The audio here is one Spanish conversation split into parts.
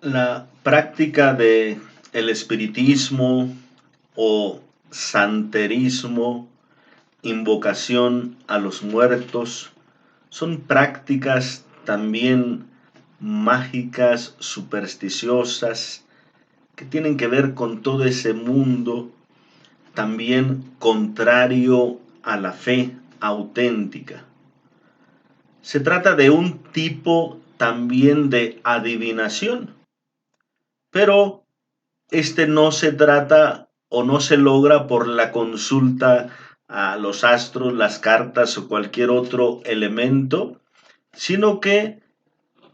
La práctica de el espiritismo o santerismo, invocación a los muertos, son prácticas también mágicas, supersticiosas, que tienen que ver con todo ese mundo también contrario a la fe auténtica. Se trata de un tipo también de adivinación, pero este no se trata o no se logra por la consulta a los astros, las cartas o cualquier otro elemento, sino que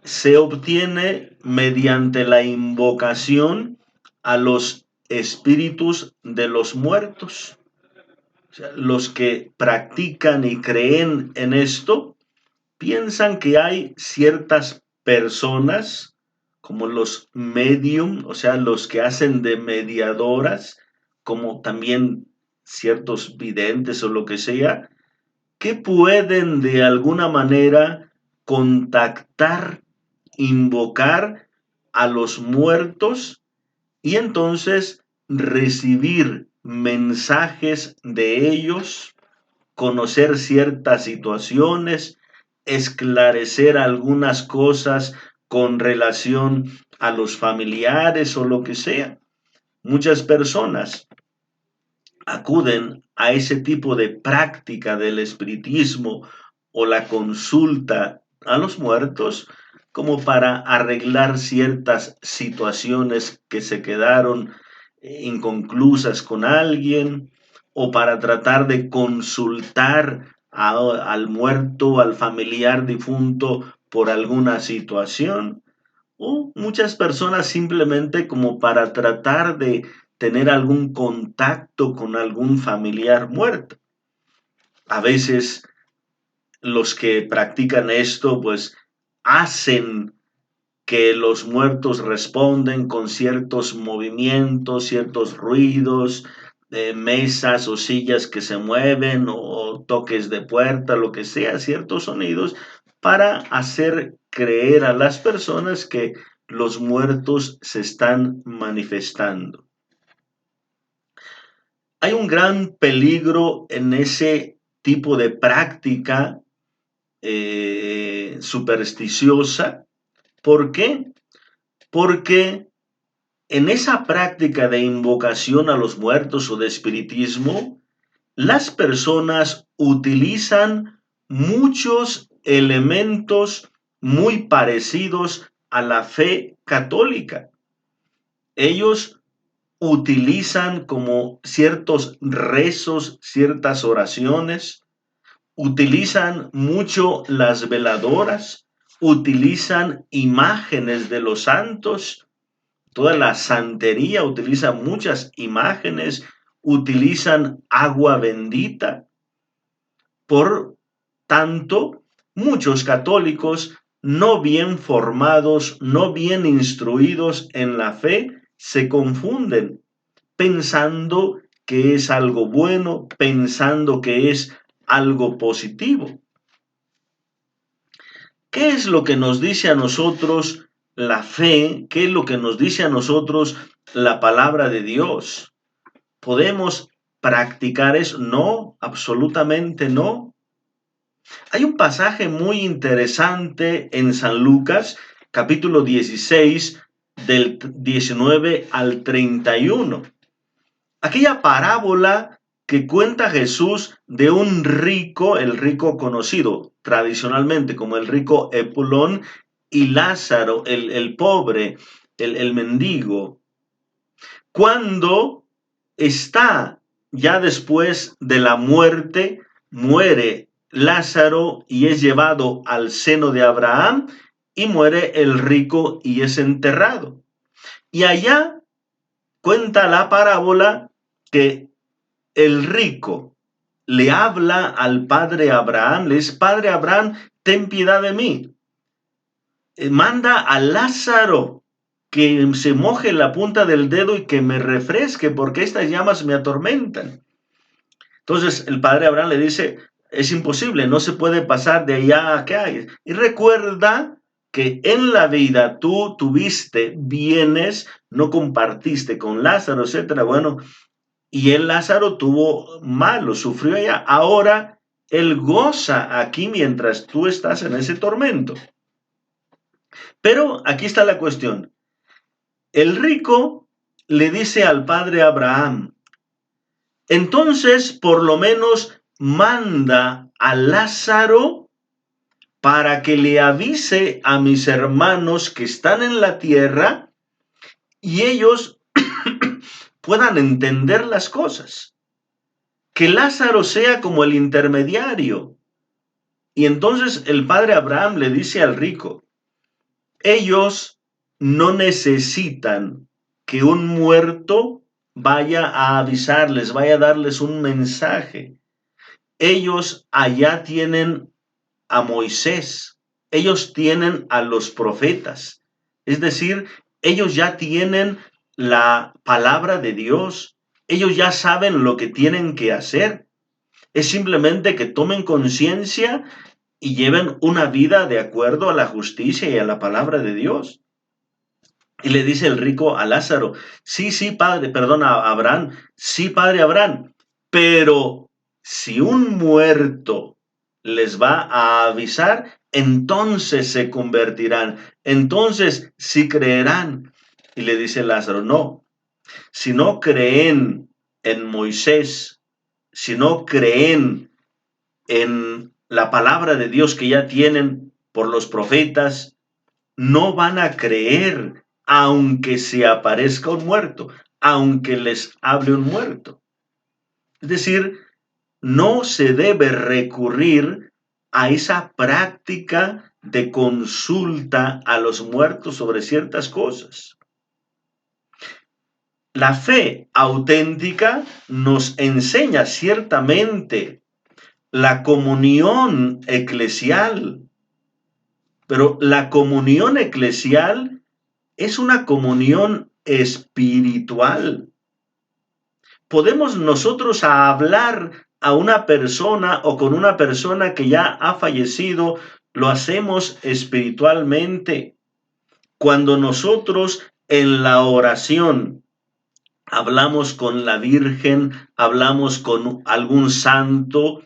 se obtiene mediante la invocación a los espíritus de los muertos. O sea, los que practican y creen en esto piensan que hay ciertas personas como los medium, o sea, los que hacen de mediadoras, como también ciertos videntes o lo que sea, que pueden de alguna manera contactar, invocar a los muertos y entonces recibir mensajes de ellos, conocer ciertas situaciones, esclarecer algunas cosas con relación a los familiares o lo que sea. Muchas personas acuden a ese tipo de práctica del espiritismo o la consulta a los muertos como para arreglar ciertas situaciones que se quedaron inconclusas con alguien o para tratar de consultar al muerto, al familiar difunto por alguna situación, o muchas personas simplemente como para tratar de tener algún contacto con algún familiar muerto. A veces los que practican esto pues hacen que los muertos responden con ciertos movimientos, ciertos ruidos, mesas o sillas que se mueven o toques de puerta, lo que sea, ciertos sonidos para hacer creer a las personas que los muertos se están manifestando. Hay un gran peligro en ese tipo de práctica supersticiosa. ¿Por qué? Porque en esa práctica de invocación a los muertos o de espiritismo, las personas utilizan muchos elementos muy parecidos a la fe católica. Ellos utilizan como ciertos rezos, ciertas oraciones, utilizan mucho las veladoras, utilizan imágenes de los santos. Toda la santería utiliza muchas imágenes, utilizan agua bendita. Por tanto, muchos católicos no bien formados, no bien instruidos en la fe, se confunden pensando que es algo bueno, pensando que es algo positivo. ¿Qué es lo que nos dice a nosotros la fe? ¿Qué es lo que nos dice a nosotros la palabra de Dios? ¿Podemos practicar eso? No, absolutamente no. Hay un pasaje muy interesante en San Lucas, capítulo 16, del 19 al 31. Aquella parábola que cuenta Jesús de un rico, el rico conocido tradicionalmente como el rico Epulón, y Lázaro, el pobre, el mendigo. Cuando está ya después de la muerte, muere Lázaro y es llevado al seno de Abraham, y muere el rico y es enterrado. Y allá cuenta la parábola que el rico le habla al padre Abraham, le dice: Padre Abraham, ten piedad de mí. Manda a Lázaro que se moje la punta del dedo y que me refresque, porque estas llamas me atormentan. Entonces el padre Abraham le dice: es imposible, no se puede pasar de allá a acá. Y recuerda que en la vida tú tuviste bienes, no compartiste con Lázaro, etcétera. Bueno, y el Lázaro tuvo malo, sufrió allá. Ahora él goza aquí mientras tú estás en ese tormento. Pero aquí está la cuestión. El rico le dice al padre Abraham, entonces por lo menos manda a Lázaro para que le avise a mis hermanos que están en la tierra y ellos puedan entender las cosas. Que Lázaro sea como el intermediario. Y entonces el padre Abraham le dice al rico, ellos no necesitan que un muerto vaya a avisarles, vaya a darles un mensaje. Ellos allá tienen a Moisés, ellos tienen a los profetas. Es decir, ellos ya tienen la palabra de Dios. Ellos ya saben lo que tienen que hacer. Es simplemente que tomen conciencia y lleven una vida de acuerdo a la justicia y a la palabra de Dios. Y le dice el rico a Lázaro, sí, padre, perdona, a Abraham, sí, padre Abraham, pero si un muerto les va a avisar, entonces se convertirán, entonces sí creerán. Y le dice Lázaro, no, si no creen en Moisés, si no creen en la palabra de Dios que ya tienen por los profetas, no van a creer aunque se aparezca un muerto, aunque les hable un muerto. Es decir, no se debe recurrir a esa práctica de consulta a los muertos sobre ciertas cosas. La fe auténtica nos enseña ciertamente la comunión eclesial, pero la comunión eclesial es una comunión espiritual. Podemos nosotros hablar a una persona o con una persona que ya ha fallecido, lo hacemos espiritualmente. Cuando nosotros en la oración hablamos con la Virgen, hablamos con algún santo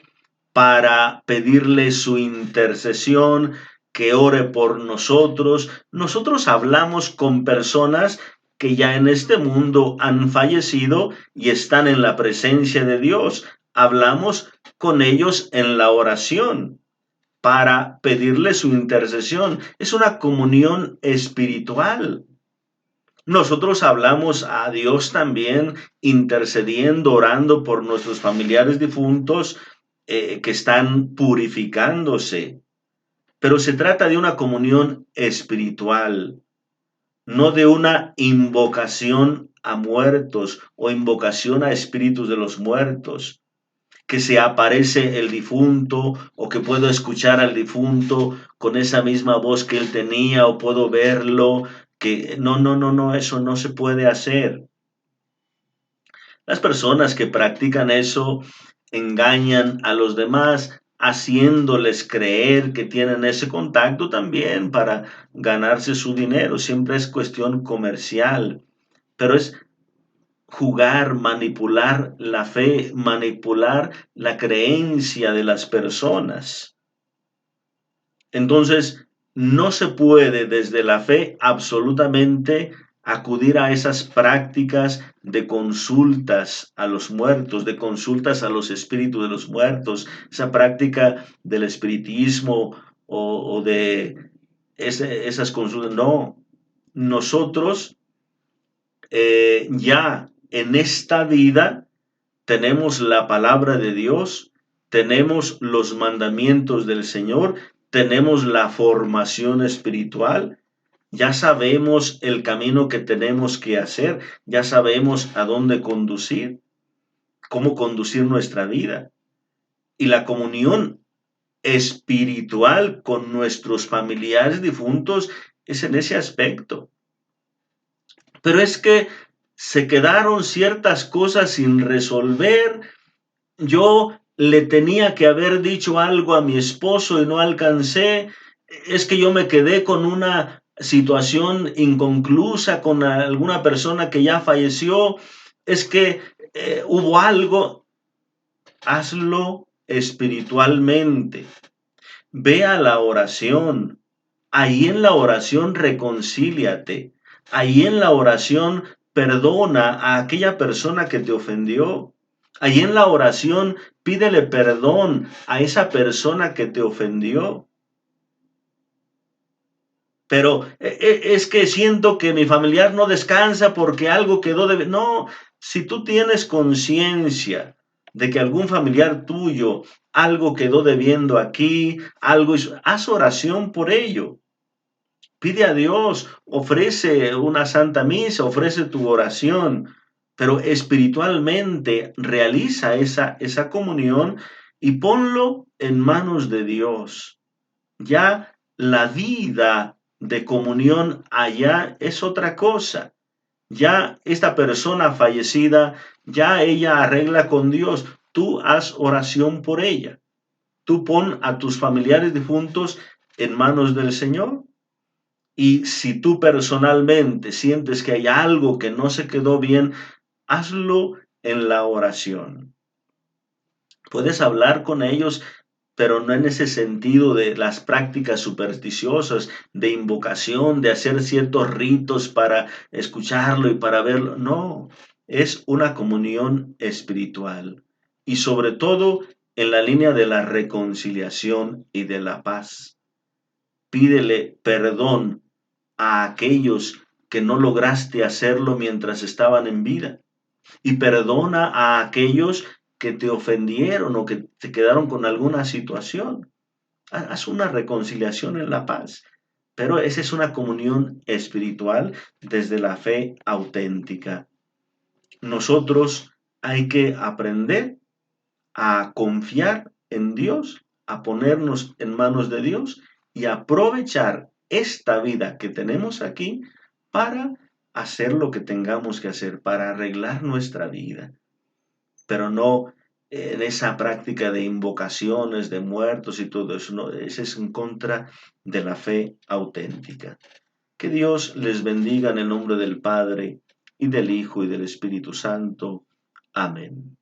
para pedirle su intercesión, que ore por nosotros. Nosotros hablamos con personas que ya en este mundo han fallecido y están en la presencia de Dios. Hablamos con ellos en la oración para pedirle su intercesión. Es una comunión espiritual. Nosotros hablamos a Dios también intercediendo, orando por nuestros familiares difuntos que están purificándose. Pero se trata de una comunión espiritual, no de una invocación a muertos o invocación a espíritus de los muertos, que se aparece el difunto o que puedo escuchar al difunto con esa misma voz que él tenía o puedo verlo, que no, eso no se puede hacer. Las personas que practican eso engañan a los demás, haciéndoles creer que tienen ese contacto también para ganarse su dinero. Siempre es cuestión comercial, pero es jugar, manipular la fe, manipular la creencia de las personas. Entonces, no se puede desde la fe absolutamente acudir a esas prácticas de consultas a los muertos, de consultas a los espíritus de los muertos, esa práctica del espiritismo o de esas consultas. No, nosotros ya en esta vida tenemos la palabra de Dios, tenemos los mandamientos del Señor, tenemos la formación espiritual, ya sabemos el camino que tenemos que hacer, ya sabemos a dónde conducir, cómo conducir nuestra vida. Y la comunión espiritual con nuestros familiares difuntos es en ese aspecto. Pero es que se quedaron ciertas cosas sin resolver. Yo le tenía que haber dicho algo a mi esposo y no alcancé. es que yo me quedé con una situación inconclusa con alguna persona que ya falleció, es que hubo algo, hazlo espiritualmente. Ve a la oración. Ahí en la oración reconcíliate. Ahí en la oración perdona a aquella persona que te ofendió. Ahí en la oración pídele perdón a esa persona que te ofendió. Pero es que siento que mi familiar no descansa porque algo quedó de... No, si tú tienes conciencia de que algún familiar tuyo algo quedó debiendo aquí, algo hizo, haz oración por ello. Pide a Dios, ofrece una santa misa, ofrece tu oración, pero espiritualmente realiza esa comunión y ponlo en manos de Dios. Ya la vida de comunión allá es otra cosa. Ya esta persona fallecida, ya ella arregla con Dios. Tú haz oración por ella. Tú pon a tus familiares difuntos en manos del Señor. Y si tú personalmente sientes que hay algo que no se quedó bien, hazlo en la oración. Puedes hablar con ellos, pero no en ese sentido de las prácticas supersticiosas, de invocación, de hacer ciertos ritos para escucharlo y para verlo. No, es una comunión espiritual. Y sobre todo en la línea de la reconciliación y de la paz. Pídele perdón a aquellos que no lograste hacerlo mientras estaban en vida. Y perdona a aquellos que te ofendieron o que te quedaron con alguna situación. Haz una reconciliación en la paz. Pero esa es una comunión espiritual desde la fe auténtica. Nosotros hay que aprender a confiar en Dios, a ponernos en manos de Dios y aprovechar esta vida que tenemos aquí para hacer lo que tengamos que hacer, para arreglar nuestra vida, pero no en esa práctica de invocaciones de muertos y todo eso, no, ese es en contra de la fe auténtica. Que Dios les bendiga en el nombre del Padre y del Hijo y del Espíritu Santo. Amén.